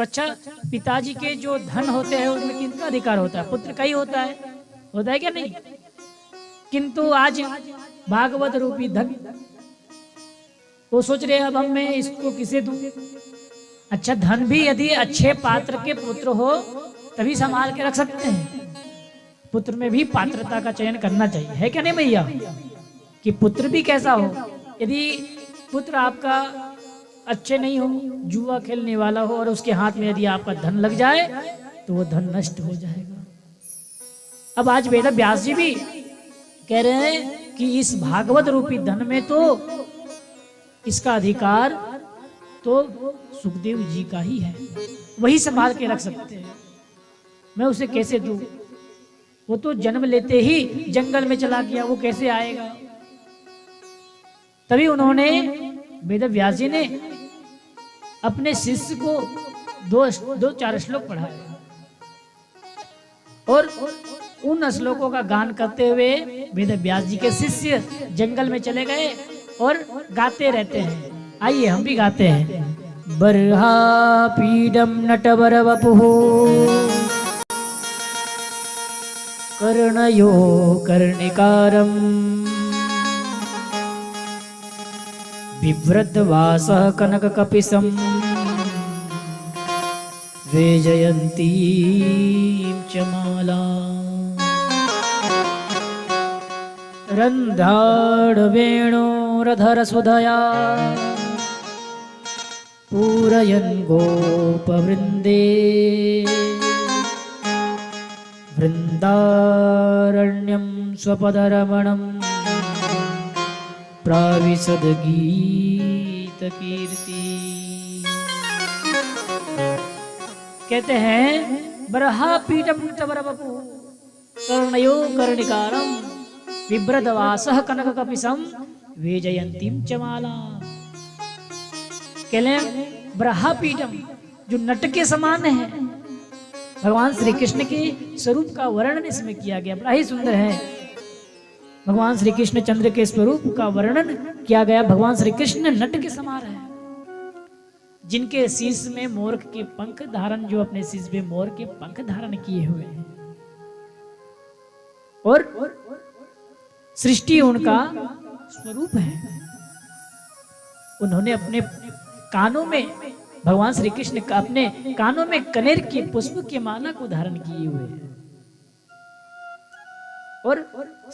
तो अच्छा, पिताजी के जो धन होते हैं उसमें किनका अधिकार होता है? पुत्र का ही होता है क्या नहीं? किंतु आज भागवत रूपी धन, वो सोच रहे अब हम मैं इसको किसे दूं? अच्छा, धन भी यदि अच्छे पात्र के पुत्र हो तभी संभाल के रख सकते हैं। पुत्र में भी पात्रता का चयन करना चाहिए, है क्या नहीं भैया? कि पुत्र भी कैसा हो। यदि पुत्र आपका अच्छे नहीं हो, जुआ खेलने वाला हो, और उसके हाथ में यदि आपका धन लग जाए तो वो धन नष्ट हो जाएगा। अब आज वेद व्यास जी भी कह रहे हैं कि इस भागवत रूपी धन में तो इसका अधिकार तो सुखदेव जी का ही है, वही संभाल के रख सकते हैं। मैं उसे कैसे दूं? वो तो जन्म लेते ही जंगल में चला गया, वो कैसे आएगा? तभी उन्होंने, वेद व्यास जी ने अपने शिष्य को दो चार श्लोक पढ़ाए, और उन श्लोकों का गान करते हुए वेद व्यास जी के शिष्य जंगल में चले गए और गाते रहते हैं। आइए हम भी गाते हैं। बर्हा पीडम नटवर वपुः कर्णयो कर्णिकारम् बिभ्रद्वासः कनककपिशं वैजयन्तीं च मालाम् रन्ध्राढवेणोरधरसुधया पूरयन् गोपवृन्दे वृन्दारण्यं स्वपदरमणं प्राविशद गीत कीर्ति। कहते हैं बरहा पीठम वपु कर्णयो कर्णिकारम बिभ्रदवासः कनककपिशं वैजयन्तीं च मालाम्। कहले बरहा पीठम जो नट के समान है, भगवान श्री कृष्ण के स्वरूप का वर्णन इसमें किया गया, बड़ा ही सुंदर है। भगवान श्री कृष्ण चंद्र के स्वरूप का वर्णन किया गया। भगवान श्री कृष्ण नट के समान है, जिनके शीश में मोर के पंख धारण, जो अपने शीश में मोर के पंख धारण किए हुए हैं, और सृष्टि उनका स्वरूप है। उन्होंने अपने कानों में, भगवान श्री कृष्ण का अपने कानों में कनेर के पुष्प के माला को धारण किए हुए हैं, और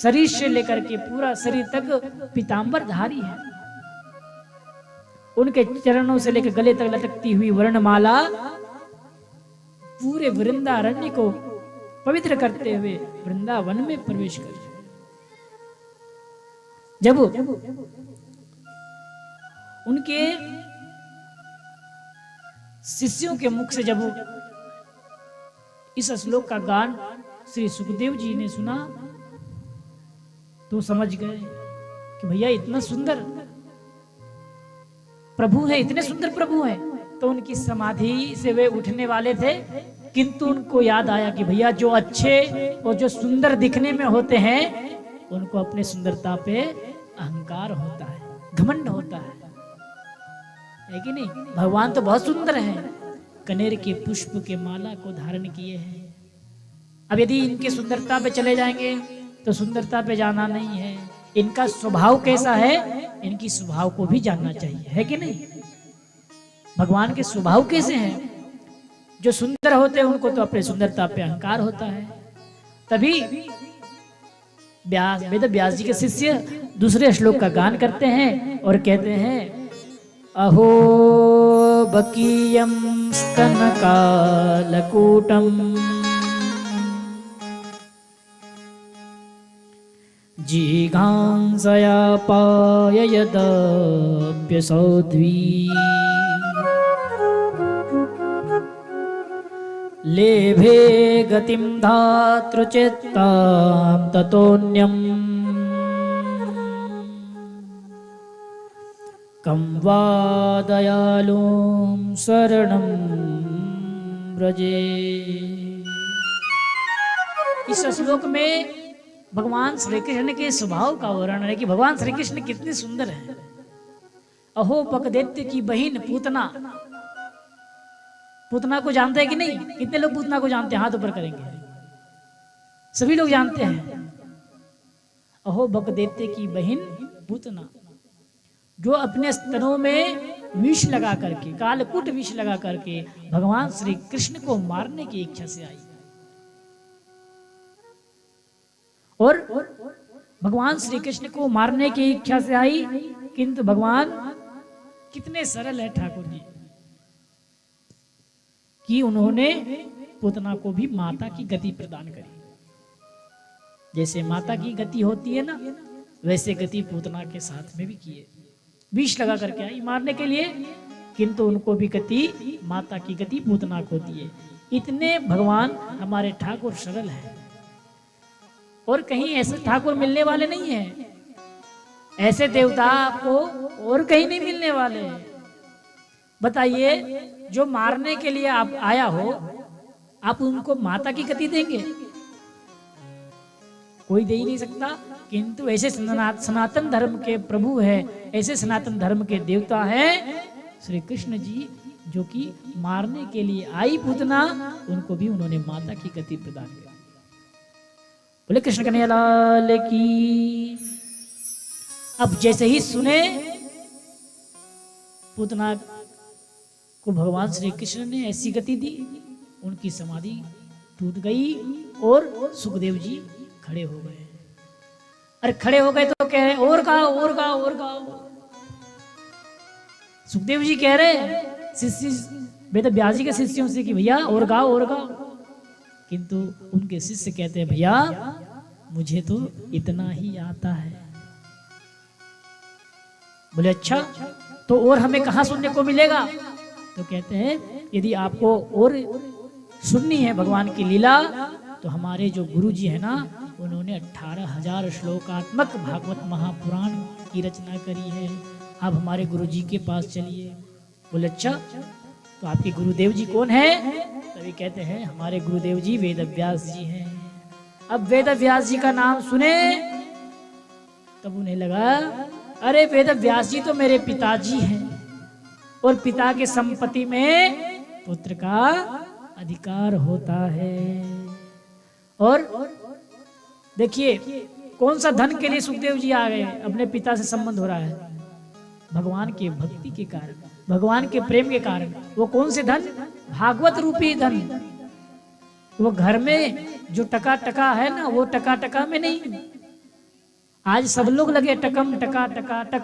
शरीर से लेकर के पूरा शरीर तक पीतांबर धारी है। उनके चरणों से लेकर गले तक लटकती हुई वर्णमाला पूरे वृंदारण्य को पवित्र करते हुए वृंदावन में प्रवेश कर जब उनके शिष्यों के मुख से जब इस श्लोक का गान श्री सुखदेव जी ने सुना तो समझ गए कि भैया इतना सुंदर प्रभु है, इतने सुंदर प्रभु है। तो उनकी समाधि से वे उठने वाले थे, किंतु उनको याद आया कि भैया जो अच्छे और जो सुंदर दिखने में होते हैं उनको अपने सुंदरता पे अहंकार होता है, घमंड होता है कि नहीं? भगवान तो बहुत सुंदर है, कनेर के पुष्प के माला को धारण किए हैं। अब यदि इनके सुंदरता पे चले जाएंगे तो सुंदरता पे जाना नहीं है, इनका स्वभाव कैसा है, इनकी स्वभाव को भी जानना चाहिए, है कि नहीं? भगवान के स्वभाव कैसे हैं? जो सुंदर होते हैं उनको तो अपने सुंदरता पे अहंकार होता है। तभी वेद व्यास जी के शिष्य दूसरे श्लोक का गान करते हैं और कहते हैं अहो बकीयं स्तनकालकूटं जिघांसया पाययदप्यसौध्वी लेभे गतिं धातृचित्तां ततोऽन्यम् कं वा दयालुं शरणं व्रजे। इस श्लोक में भगवान श्री कृष्ण के स्वभाव का वर्णन है कि भगवान श्री कृष्ण कितने सुंदर हैं। अहो बकदैत्य की बहिन पूतना, पूतना को जानते हैं कि नहीं? कितने लोग पूतना को जानते हैं? हाथ ऊपर करेंगे। सभी लोग जानते हैं। अहो बकदेवते की बहन पूतना, जो अपने स्तनों में विष लगा करके, कालकूट विष लगा करके भगवान श्री कृष्ण को मारने की इच्छा से आई। और भगवान श्री कृष्ण को मारने की इच्छा से आई, किंतु भगवान कितने सरल है ठाकुर जी कि उन्होंने पूतना को भी माता की गति प्रदान करी। जैसे माता की गति होती है ना, वैसे गति पूतना के साथ में भी की है। विष लगा करके आई मारने के लिए, किंतु उनको भी गति, माता की गति पूतना को दी है। इतने भगवान हमारे ठाकुर सरल है, और कहीं ऐसे ठाकुर मिलने वाले नहीं है। ऐसे देवता आपको और कहीं नहीं मिलने वाले हैं। बताइए, जो मारने के लिए आप आया हो, आप उनको माता की गति देंगे? कोई दे ही नहीं सकता। किंतु ऐसे सनातन धर्म के प्रभु है, ऐसे सनातन धर्म के देवता है श्री कृष्ण जी, जो कि मारने के लिए आई पूतना, उनको भी उन्होंने माता की गति प्रदान की। बोले कृष्ण कन्हैया लाल की। अब जैसे ही सुने पूतना को भगवान श्री कृष्ण ने ऐसी गति दी, उनकी समाधि टूट गई और सुखदेव जी खड़े हो गए। अरे खड़े हो गए तो कह रहे और गाओ, और गाओ, और गाओ। सुखदेव जी कह रहे शिष्य वेद व्यास जी के शिष्यों से कि भैया और गाओ, और गाओ। किंतु उनके शिष्य कहते हैं भैया मुझे तो इतना ही आता है। बोले अच्छा, तो और हमें कहां सुनने को मिलेगा? तो कहते हैं यदि आपको और सुननी है भगवान की लीला, तो हमारे जो गुरु जी है ना, उन्होंने 18,000 श्लोकात्मक भागवत महापुराण की रचना करी है। आप हमारे गुरु जी के पास चलिए। बोले अच्छा, तो आपके गुरुदेव जी कौन है? तभी कहते हैं हमारे गुरुदेव जी वेद व्यास जी हैं। अब वेद व्यास जी का नाम सुने तब उन्हें लगा अरे वेद व्यास जी तो मेरे पिताजी हैं, और पिता के संपत्ति में पुत्र का अधिकार होता है। और देखिए कौन सा धन के लिए सुखदेव जी आ गए, अपने पिता से संबंध हो रहा है भगवान के भक्ति के कारण, भगवान के प्रेम के कारण। वो कौन से धन? भागवत रूपी धन। वो घर में जो टका टका है ना, वो टका टका में नहीं। आज सब लोग लगे टकम टका टका टक,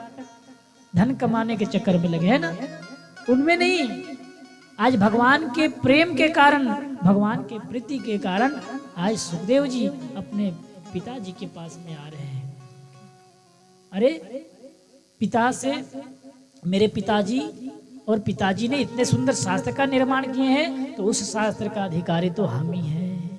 धन कमाने के चक्कर में लगे है ना, उनमें नहीं। आज भगवान के प्रेम के कारण, भगवान के प्रीति के कारण आज सुखदेव जी अपने पिताजी के पास में आ रहे हैं। अरे पिता से, मेरे पिताजी, और पिताजी ने इतने सुंदर शास्त्र का निर्माण किए हैं, तो उस शास्त्र का अधिकारी तो हम ही हैं।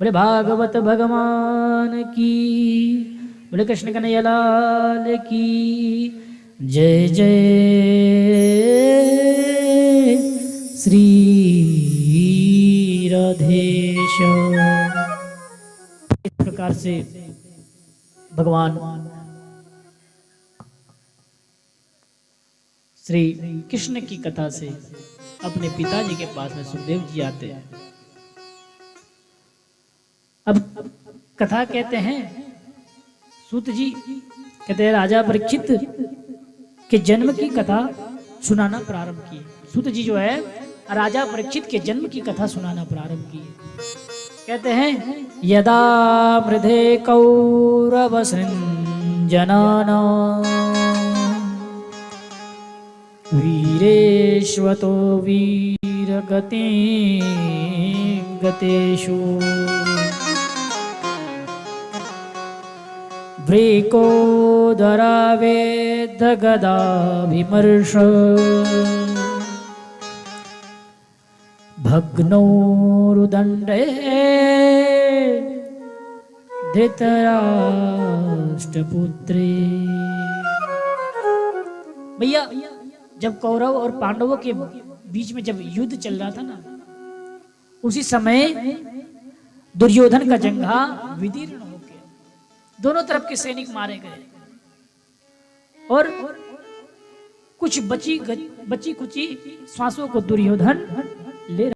बोले भागवत भगवान की, बोले कृष्ण कन्हैया लाल की जय जय श्री राधेश। इस प्रकार से भगवान श्री कृष्ण की कथा से अपने पिताजी के पास में सुखदेव जी आते हैं। अब कथा कहते हैं सूत जी कहते हैं राजा परीक्षित के जन्म की कथा सुनाना प्रारंभ किए। सूत जी जो है राजा परीक्षित के जन्म की कथा सुनाना प्रारंभ किए। कहते हैं यदा मृधे कौरव सृंजनाना वीरेश्वतो वीरगते गतेषु व्रेकोदरावेद गदाभिमर्श भग्नोरुदण्डे धृतराष्ट्रपुत्रे। भैया जब कौरव और पांडवों के बीच में जब युद्ध चल रहा था ना, उसी समय दुर्योधन का जंघा विदीर्ण होकर दोनों तरफ के सैनिक मारे गए, और कुछ बची कुची श्वासों को दुर्योधन ले